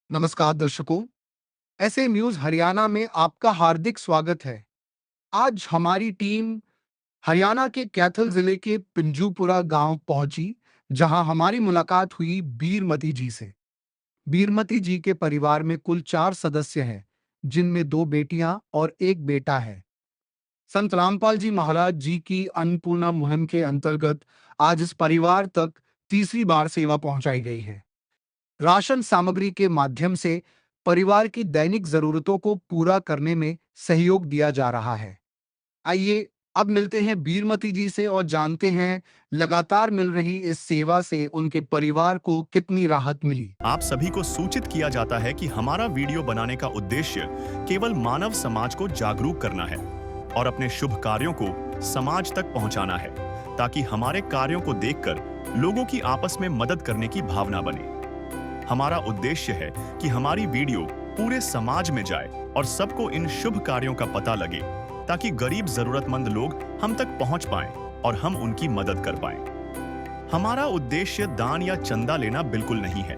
नमस्कार दर्शकों। ऐसे न्यूज हरियाणा में आपका हार्दिक स्वागत है। आज हमारी टीम हरियाणा के कैथल जिले के पिंजूपुरा गांव पहुंची, जहां हमारी मुलाकात हुई बीरमती जी से। बीरमती जी के परिवार में कुल 4 सदस्य हैं, जिनमें 2 बेटियां और 1 बेटा है। संत रामपाल जी महाराज जी की अन्नपूर्णा मुहिम के अंतर्गत आज इस परिवार तक तीसरी बार सेवा पहुंचाई गई है। राशन सामग्री के माध्यम से परिवार की दैनिक जरूरतों को पूरा करने में सहयोग दिया जा रहा है। आइए अब मिलते हैं बीरमती जी से और जानते हैं लगातार मिल रही इस सेवा से उनके परिवार को कितनी राहत मिली। आप सभी को सूचित किया जाता है कि हमारा वीडियो बनाने का उद्देश्य केवल मानव समाज को जागरूक करना है और अपने शुभ कार्यों को समाज तक पहुंचाना है, ताकि हमारे कार्यों को देखकर लोगों की आपस में मदद करने की भावना बने। हमारा उद्देश्य है कि हमारी वीडियो पूरे समाज में जाए और सबको इन शुभ कार्यों का पता लगे, ताकि गरीब जरूरतमंद लोग हम तक पहुंच पाएं और हम उनकी मदद कर पाएं। हमारा उद्देश्य दान या चंदा लेना बिल्कुल नहीं है।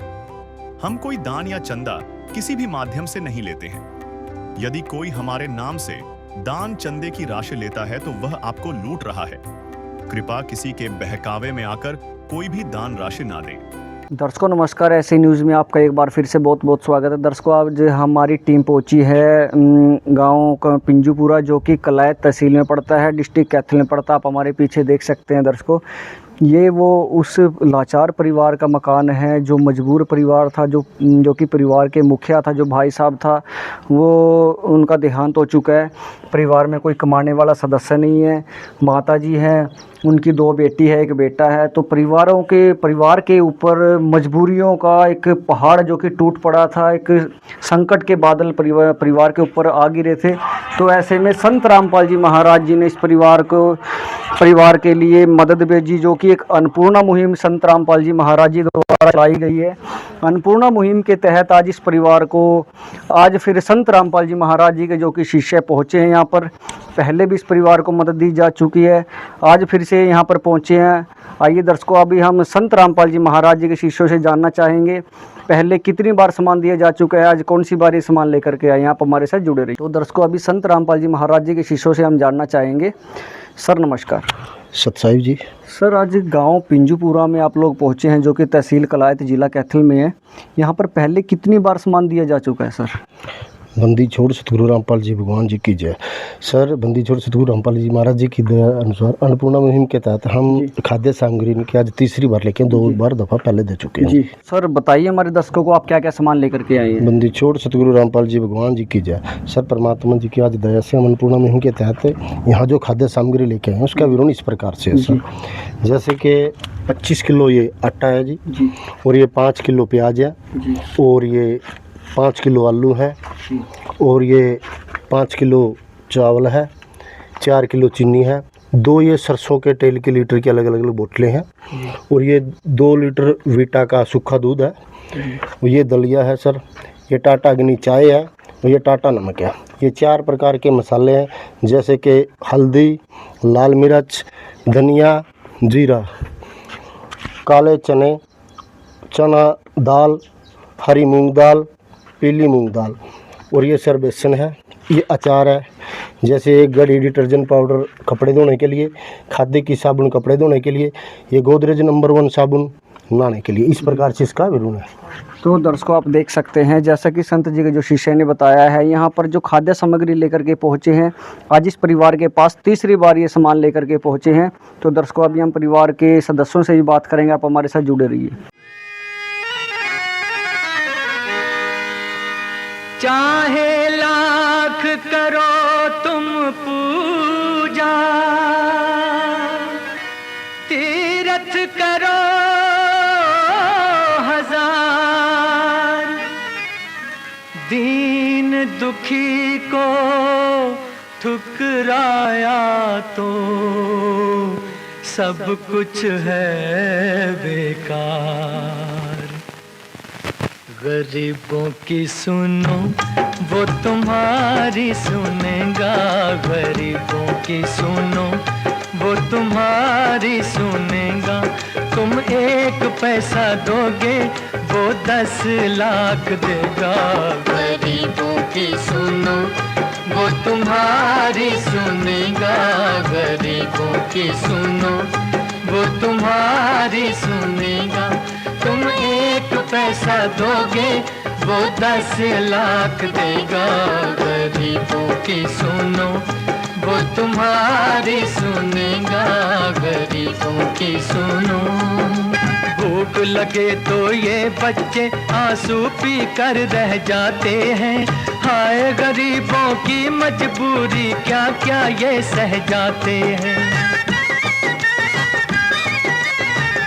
हम कोई दान या चंदा किसी भी माध्यम से नहीं लेते हैं। यदि कोई हमारे नाम से दान चंदे की राशि लेता है तो वह आपको लूट रहा है। कृपया किसी के बहकावे में आकर कोई भी दान राशि ना दें। दर्शकों नमस्कार। ऐसे न्यूज़ में आपका एक बार फिर से बहुत बहुत स्वागत है। दर्शकों आज हमारी टीम पहुंची है गांव का पिंजूपुरा, जो कि कलायत तहसील में पड़ता है, डिस्ट्रिक्ट कैथल में पड़ता है। आप हमारे पीछे देख सकते हैं दर्शकों, ये वो उस लाचार परिवार का मकान है, जो मजबूर परिवार था, जो कि परिवार के मुखिया था, जो भाई साहब था, वो उनका देहांत हो चुका है। परिवार में कोई कमाने वाला सदस्य नहीं है। माता जी हैं, उनकी 2 बेटी है, 1 बेटा है। तो परिवार के ऊपर मजबूरियों का एक पहाड़ जो कि टूट पड़ा था, एक संकट के बादल परिवार के ऊपर आ गिरे थे। तो ऐसे में संत रामपाल जी महाराज जी ने इस परिवार के लिए मदद भेजी, जो कि एक अन्नपूर्णा मुहिम संत रामपाल जी महाराज जी द्वारा चलाई गई है। अन्नपूर्णा मुहिम के तहत आज इस परिवार को आज फिर संत रामपाल जी महाराज जी के जो कि शिष्य पहुँचे हैं यहाँ पर। पहले भी इस परिवार को मदद दी जा चुकी है, आज फिर से यहाँ पर पहुँचे हैं। आइए दर्शकों, अभी हम संत रामपाल जी महाराज जी के शिष्यों से जानना चाहेंगे, पहले कितनी बार सामान दिया जा चुका है, आज कौन सी बार ये सामान लेकर के आए। आप हमारे साथ जुड़े रहिए। तो दर्शकों, अभी संत रामपाल जी महाराज जी के शिष्यों से हम जानना चाहेंगे। सर नमस्कार। सतसाहिब जी। सर आज गांव पिंजूपुरा में आप लोग पहुंचे हैं, जो कि तहसील कलायत जिला कैथल में है। यहाँ पर पहले कितनी बार सामान दिया जा चुका है सर? बंदी छोड़ सतगुरु रामपाल जी भगवान जी की जय। सर बंदी छोड़ सतगुरु रामपाल जी महाराज जी की अनुसार अन्नपूर्णा मुहिम के तहत हम खाद्य सामग्री की आज तीसरी बार लेके 2 बार दफ़ा पहले दे चुके हैं। जी सर बताइए हमारे दर्शकों को, आप क्या क्या सामान लेकर के आए हैं? बंदी छोड़ सतगुरु रामपाल जी भगवान जी की जय। सर परमात्मा जी की आज दया से हम अन्नपूर्णा मुहिम के तहत यहाँ जो खाद्य सामग्री लेके आए हैं उसका विवरण इस प्रकार से है सर। जैसे कि 25 किलो ये आटा है जी, और ये 5 किलो प्याज है, और ये 5 किलो आलू है, और ये 5 किलो चावल है, 4 किलो चीनी है, 2 ये सरसों के तेल के लीटर की अलग अलग बोतलें हैं, और ये 2 लीटर वीटा का सूखा दूध है, ये दलिया है सर, ये टाटा अग्नि चाय है, और ये टाटा नमक है। ये 4 प्रकार के मसाले हैं, जैसे कि हल्दी, लाल मिर्च, धनिया, जीरा, काले चने, चना दाल, हरी मूंग दाल, पीली मूंग दाल, और ये सर बेसन है। ये अचार है, जैसे एक गड़ी डिटर्जेंट पाउडर कपड़े धोने के लिए, खाद्य की साबुन कपड़े धोने के लिए, ये गोदरेज नंबर 1 साबुन नहाने के लिए। इस प्रकार से इसका विवरण है। तो दर्शकों आप देख सकते हैं, जैसा कि संत जी के जो शिष्य ने बताया है, यहाँ पर जो खाद्य सामग्री लेकर के पहुँचे हैं, आज इस परिवार के पास तीसरी बार ये सामान लेकर के पहुँचे हैं। तो दर्शकों अभी हम परिवार के सदस्यों से भी बात करेंगे, आप हमारे साथ जुड़े रहिए। चाहे लाख करो तुम पूजा, तीरथ करो हजार, दीन दुखी को ठुकराया तो सब कुछ है बेकार। गरीबों की सुनो वो तुम्हारी सुनेगा, गरीबों की सुनो वो तुम्हारी सुनेगा, तुम 1 पैसा दोगे वो 10 लाख देगा। गरीबों की सुनो वो तुम्हारी सुनेगा, गरीबों की सुनो वो तुम्हारी सुनेगा। तुम 1 पैसा दोगे वो 10 लाख देगा। गरीबों की सुनो वो तुम्हारी सुनेगा, गरीबों की सुनो। भूख लगे तो ये बच्चे आंसू पी कर रह जाते हैं। हाय गरीबों की मजबूरी क्या क्या ये सह जाते हैं।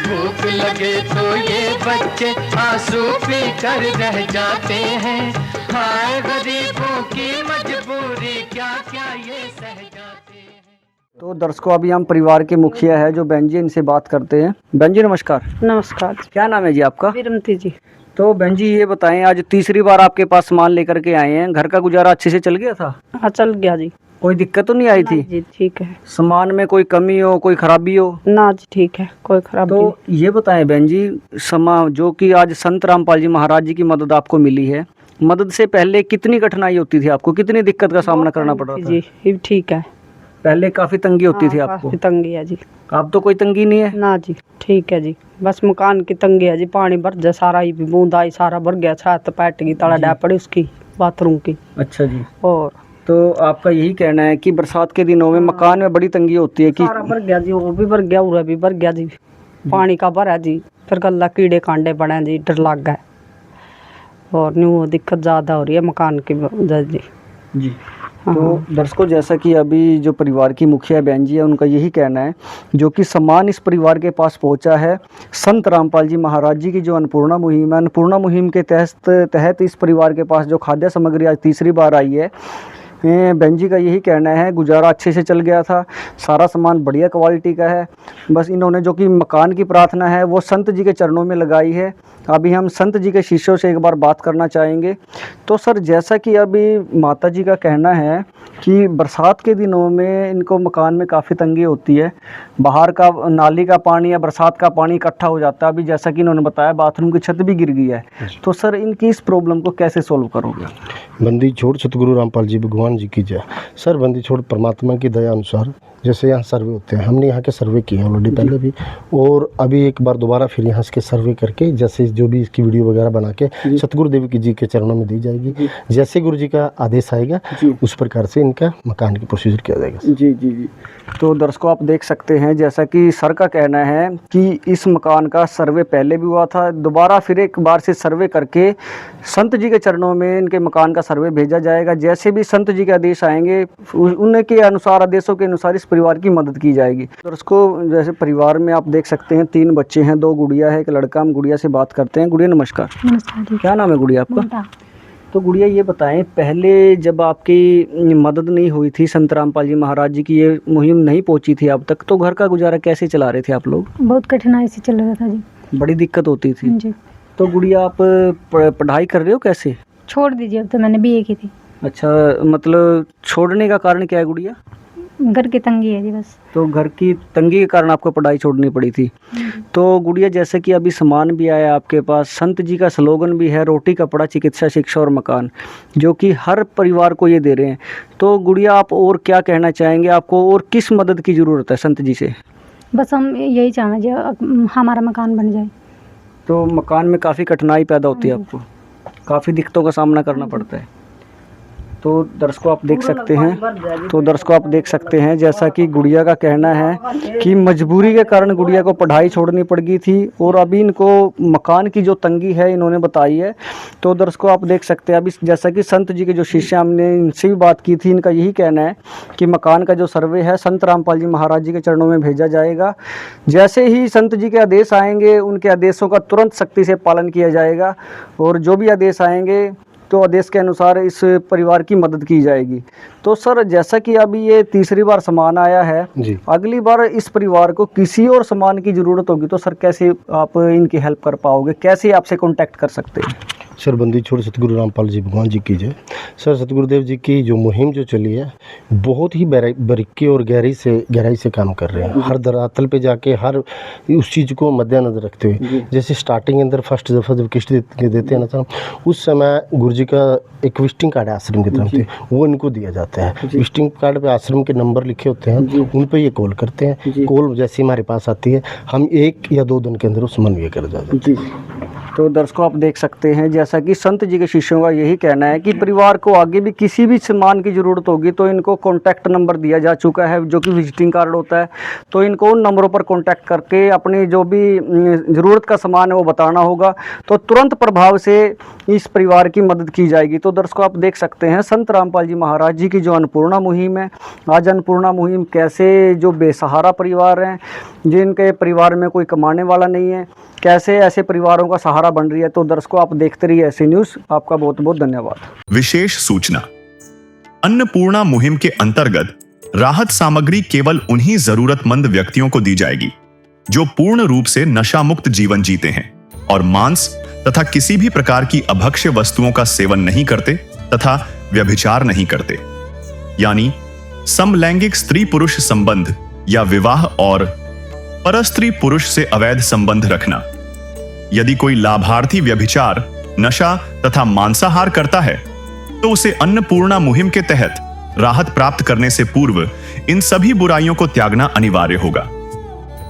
भूख लगे तो ये बच्चे आंसू पी कर रह जाते हैं। हाय गरीबों की मजबूरी क्या क्या ये सह जाते हैं। तो दर्शकों, अभी हम परिवार के मुखिया है जो बहन जी, इनसे बात करते हैं। बहन जी नमस्कार। नमस्कार। क्या नाम है जी आपका? विरमती जी। तो बहन जी ये बताएं, आज तीसरी बार आपके पास सामान लेकर के आए हैं, घर का गुजारा अच्छे से चल गया था? हाँ चल गया जी। कोई दिक्कत तो नहीं आई थी? जी ठीक है। सामान में कोई कमी हो, कोई खराबी हो? ना जी ठीक है, कोई खराबी तो नहीं। ये बताएं बहन जी, जो कि आज संत रामपाल जी महाराज जी की मदद आपको मिली है, मदद से पहले कितनी कठिनाई होती थी आपको, कितनी दिक्कत का सामना करना पड़ रहा था? जी ये ठीक है। पहले काफी तंगी होती थी हाँ, आपको? काफी तंगी है जी। अब तो कोई तंगी नहीं है? ना जी ठीक है जी, बस मकान की तंगी है जी। पानी भर जा सारा, ही बूंद आई सारा भर गया, छत पैट गई, तला डा पड़ी उसकी बाथरूम की। अच्छा जी। और तो आपका यही कहना है कि बरसात के दिनों में मकान में बड़ी तंगी होती है कि सारा भर गया जी, वो भी भर गया, उरा भी भर गया जी, पानी का भरा जी। फिर गला कीड़े कांडे बने जी, डर लग गए। और न्यू दिक्कत ज़्यादा हो रही है मकान की वजह जी। जी। तो दर्शकों, जैसा कि अभी जो परिवार की मुखिया बहन जी है, उनका यही कहना है, जो कि सामान इस परिवार के पास पहुंचा है संत रामपाल जी महाराज जी की जो अन्नपूर्णा मुहिम है, अन्नपूर्णा मुहिम के तहत इस परिवार के पास जो खाद्य सामग्री आज तीसरी बार आई है। बहन जी का यही कहना है, गुजारा अच्छे से चल गया था, सारा सामान बढ़िया क्वालिटी का है। बस इन्होंने जो कि मकान की प्रार्थना है वो संत जी के चरणों में लगाई है। अभी हम संत जी के शिष्यों से एक बार बात करना चाहेंगे। तो सर, जैसा कि अभी माता जी का कहना है कि बरसात के दिनों में इनको मकान में काफ़ी तंगी होती है, बाहर का नाली का पानी या बरसात का पानी इकट्ठा हो जाता है। अभी जैसा कि इन्होंने बताया, बाथरूम की छत भी गिर गई है। तो सर, इनकी इस प्रॉब्लम को कैसे सॉल्व करोगे? बंदी छोड़ सतगुरु रामपाल जी भगवान जी की जय। सर, बंदी छोड़ परमात्मा की दया अनुसार जैसे यहाँ सर्वे होते हैं, हमने यहाँ के सर्वे किए हैं ऑलरेडी पहले भी, और अभी एक बार दोबारा फिर यहाँ के सर्वे करके जैसे जो भी इसकी वीडियो वगैरह बना के सतगुरु देव जी के चरणों में दी जाएगी। जैसे गुरु जी का आदेश आएगा उस प्रकार से इनका मकान की प्रोसीजर किया जाएगा। जी जी जी। तो दर्शकों, आप देख सकते हैं, जैसा कि सर का कहना है कि इस मकान का सर्वे पहले भी हुआ था, दोबारा फिर एक बार से सर्वे करके संत जी के चरणों में इनके मकान का सर्वे भेजा जाएगा। जैसे भी संत जी के आदेश आएंगे उनके अनुसार, आदेशों के अनुसार इस परिवार की मदद की जाएगी। दर्शकों, जैसे परिवार में आप देख सकते हैं 3 बच्चे हैं, 2 गुड़िया है, 1 लड़का। हम गुड़िया से बात करते हैं। गुड़िया नमस्कार। नमस्कार जी। क्या नाम है गुड़िया आपका? तो गुड़िया ये बताएं, पहले जब आपकी मदद नहीं हुई थी, संत रामपाल जी महाराज जी की ये मुहिम नहीं पहुंची थी अब तक, तो घर का गुजारा कैसे चला रहे थे आप लोग? बहुत कठिनाई से चल रहा था जी। बड़ी दिक्कत होती थी जी। तो गुड़िया, आप पढ़ाई कर रहे हो कैसे? छोड़ दीजिए, अब तो मैंने बीए की थी। अच्छा, मतलब छोड़ने का कारण क्या है गुड़िया? घर की तंगी है जी बस। तो घर की तंगी के कारण आपको पढ़ाई छोड़नी पड़ी थी। तो गुड़िया, जैसे कि अभी सामान भी आया आपके पास, संत जी का स्लोगन भी है, रोटी कपड़ा चिकित्सा शिक्षा और मकान, जो कि हर परिवार को ये दे रहे हैं। तो गुड़िया, आप और क्या कहना चाहेंगे? आपको और किस मदद की ज़रूरत है संत जी से? बस हम यही चाहें जी, हमारा मकान बन जाए। तो मकान में काफ़ी कठिनाई पैदा होती है, आपको काफ़ी दिक्कतों का सामना करना पड़ता है। तो दर्शकों, आप देख सकते हैं, जैसा कि गुड़िया का कहना है कि मजबूरी के कारण गुड़िया को पढ़ाई छोड़नी पड़ गई थी, और अभी इनको मकान की जो तंगी है इन्होंने बताई है। तो दर्शकों, आप देख सकते हैं, अभी जैसा कि संत जी के जो शिष्य, हमने इनसे भी बात की थी, इनका यही कहना है कि मकान का जो सर्वे है संत रामपाल जी महाराज जी के चरणों में भेजा जाएगा। जैसे ही संत जी के आदेश आएंगे, उनके आदेशों का तुरंत सख्ती से पालन किया जाएगा, और जो भी आदेश आएंगे तो आदेश के अनुसार इस परिवार की मदद की जाएगी। तो सर जैसा कि अभी ये तीसरी बार सामान आया है, जी। अगली बार इस परिवार को किसी और सामान की ज़रूरत होगी तो सर कैसे आप इनकी हेल्प कर पाओगे, कैसे आपसे कांटेक्ट कर सकते हैं? सर बंदी छोड़ सतगुरु रामपाल जी भगवान जी की जय। सर सतगुरुदेव जी की जो मुहिम जो चली है बहुत ही बारीकी और गहराई से काम कर रहे हैं। हर धरातल पे जाके हर उस चीज़ को मद्देनजर रखते हुए, जैसे स्टार्टिंग अंदर फर्स्ट दफ़ा जब किस्त देते हैं ना सर, उस समय गुरु जी का एक विजिटिंग कार्ड है आश्रम की तरफ से, वो इनको दिया जाता है। विजिटिंग कार्ड पे आश्रम के नंबर लिखे होते हैं, उन पे ये कॉल करते हैं। कॉल जैसे हमारे पास आती है हम 1 या 2 दिन के अंदर उस मनवी कर जाते हैं। तो दर्शकों आप देख सकते हैं जैसा कि संत जी के शिष्यों का यही कहना है कि परिवार को आगे भी किसी भी सामान की ज़रूरत होगी तो इनको कॉन्टैक्ट नंबर दिया जा चुका है, जो कि विजिटिंग कार्ड होता है। तो इनको उन नंबरों पर कॉन्टैक्ट करके अपनी जो भी ज़रूरत का सामान है वो बताना होगा, तो तुरंत प्रभाव से इस परिवार की मदद की जाएगी। तो दर्शकों आप देख सकते हैं संत रामपाल जी महाराज जी की जो अन्नपूर्णा मुहिम है, आज अन्नपूर्णा मुहिम कैसे जो बेसहारा परिवार हैं, जिनके परिवार में कोई कमाने वाला नहीं है, कैसे ऐसे परिवारों का सहारा बन रही है। तो दर्शकों आप देखते रहिए ऐसी न्यूज़। आपका बहुत बहुत धन्यवाद। विशेष सूचना, अन्नपूर्णा मुहिम के अंतर्गत राहत सामग्री केवल उन्हीं जरूरतमंद व्यक्तियों को दी जाएगी जो पूर्ण रूप से नशा मुक्त जीवन जीते हैं और मांस तथा किसी भी प्रकार की अभक्ष्य वस्तुओं का सेवन नहीं करते तथा व्यभिचार नहीं करते, यानी समलैंगिक स्त्री पुरुष संबंध या विवाह और परस्त्री पुरुष से अवैध संबंध रखना। यदि कोई लाभार्थी व्यभिचार, नशा तथा मांसाहार करता है तो उसे अन्नपूर्णा मुहिम के तहत राहत प्राप्त करने से पूर्व इन सभी बुराइयों को त्यागना अनिवार्य होगा।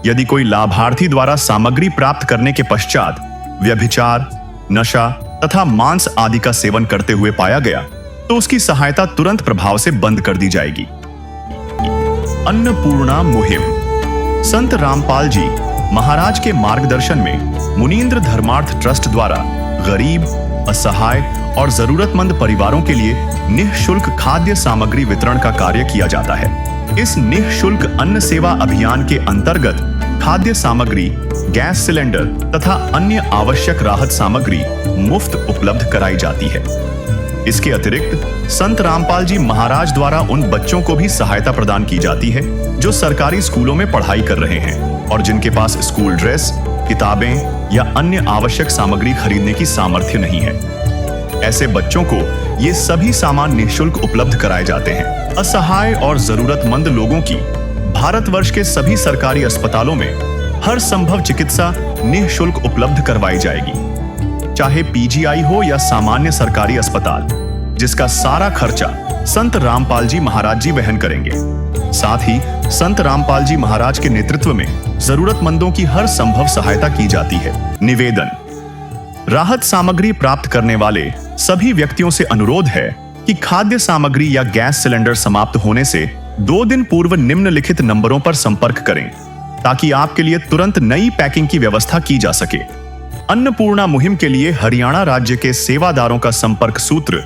यदि कोई लाभार्थी द्वारा सामग्री प्राप्त करने के पश्चात व्यभिचार, नशा तथा मांस आदि का सेवन करते हुए पाया गया तो उसकी सहायता तुरंत प्रभाव से बंद कर दी जाएगी। अन्नपूर्णा मुहिम संत रामपाल जी महाराज के मार्गदर्शन में मुनींद्र धर्मार्थ ट्रस्ट द्वारा गरीब, असहाय और जरूरतमंद परिवारों के लिए निःशुल्क खाद्य सामग्री वितरण का कार्य किया जाता है। इस निःशुल्क अन्न सेवा अभियान के अंतर्गत खाद्य सामग्री, गैस सिलेंडर तथा अन्य आवश्यक राहत सामग्री मुफ्त उपलब्ध कराई जाती है। इसके अतिरिक्त संत रामपाल जी महाराज द्वारा उन बच्चों को भी सहायता प्रदान की जाती है जो सरकारी स्कूलों में पढ़ाई कर रहे हैं और जिनके पास स्कूल ड्रेस, किताबें या अन्य आवश्यक सामग्री खरीदने की सामर्थ्य नहीं है। ऐसे बच्चों को ये सभी सामान निःशुल्क उपलब्ध कराए जाते हैं। असहाय और जरूरतमंद लोगों की भारतवर्ष के सभी सरकारी अस्पतालों में हर संभव चिकित्सा निःशुल्क उपलब्ध करवाई जाएगी, चाहे पीजीआई हो या सामान्य सरकारी अस्पताल, जिसका सारा खर्चा संत रामपाल जी महाराज जी वहन करेंगे। साथ ही संत रामपाल जी महाराज के नेतृत्व में जरूरतमंदों की हर संभव सहायता की जाती है। निवेदन, राहत सामग्री प्राप्त करने वाले सभी व्यक्तियों से अनुरोध है कि खाद्य सामग्री या गैस सिलेंडर समाप्त होने से 2 दिन पूर्व निम्नलिखित नंबरों पर संपर्क करें ताकि आपके लिए तुरंत नई पैकिंग की व्यवस्था की जा सके। अन्नपूर्णा मुहिम के लिए हरियाणा राज्य के सेवादारों का संपर्क सूत्र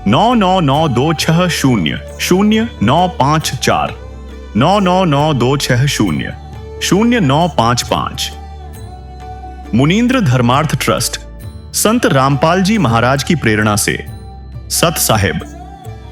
9992600954 9992600955। मुनींद्र धर्मार्थ ट्रस्ट संत रामपाल जी महाराज की प्रेरणा से सत साहिब